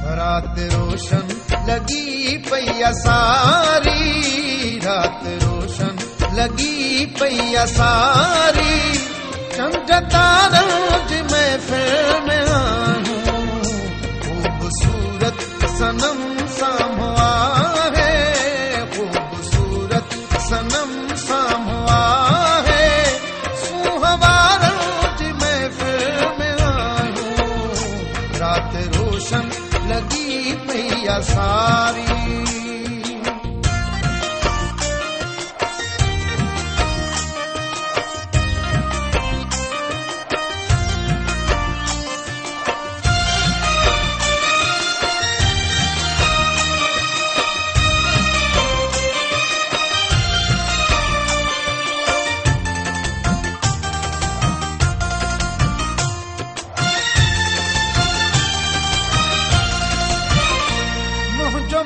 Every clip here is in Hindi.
रात रोशन लगी पैया सारी, रात रोशन लगी पैया सारी। चंद तारों जी महफिल में आऊं, खूबसूरत सनम सामवा है, खूबसूरत सनम सामवा है। सुहवारों जी महफिल में आऊं, रात रोशन लगी पैया सारी।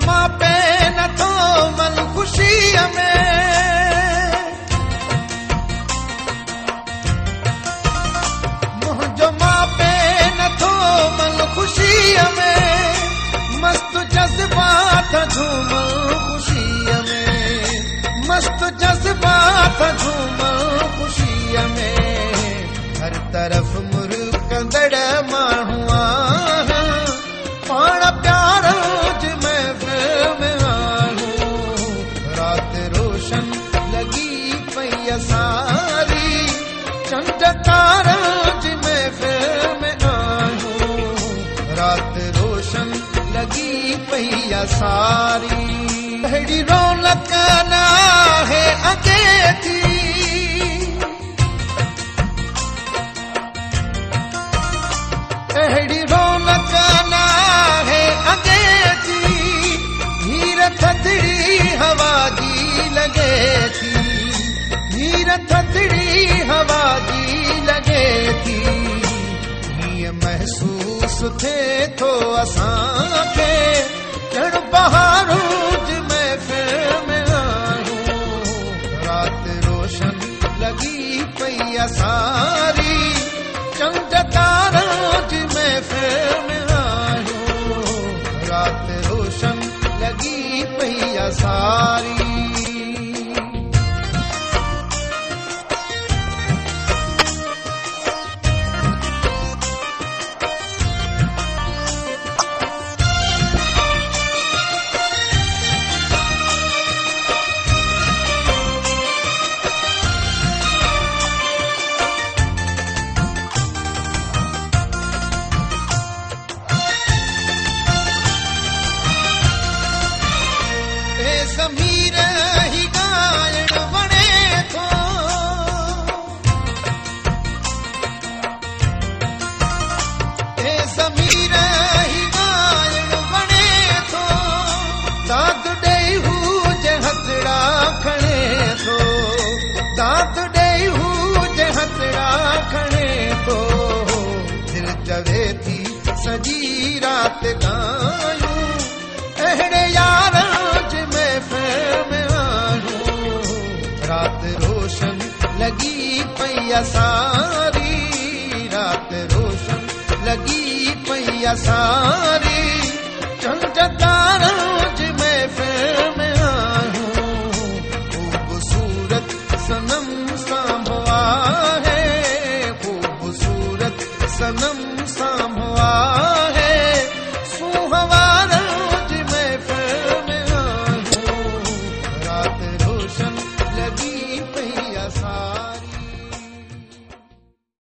मां पे न थो मन खुशीअ में, मुंहिंजो मां पे न थो मन खुशीअ में। मस्त जज़्बात झूमर खुशीअ में, मस्त जज़्बात झूमर खुशीअ में। हर तरफ़ मुर्कंदड़ माण्हू आहिनि, पाण प्यार सारी। चंद तारों जी महफिल में आऊं, रात रोशन लगी पैया सारी। अहिड़ी रौनक न है अॻे थी, अहिड़ी रौनक न है अॻे थी। हीर थधिड़ी हवा जी लॻे थी, हीर थधिड़ी हवा जी लॻे थी। हीअं महसूस थिए थो असांखे, ॼण बहारूं जी महफिल में आयूं, रात रोशन लगी पैया सारी। चंद तारों जी महफिल में आयूं, रात रोशन लगी पैया सारी। ज़मीर ही ॻाइण वणे थो, ज़मीर ही ॻाइण वणे थो। दाद ॾेई हू जे हथड़ा खणे थो, दाद ॾेई हू जे हथड़ा खणे थो। दिल चवे थी सॼी रात ॻायूं, अहिड़े यार रात रोशन लगी पैया सारी, रात रोशन लगी पैया सारी।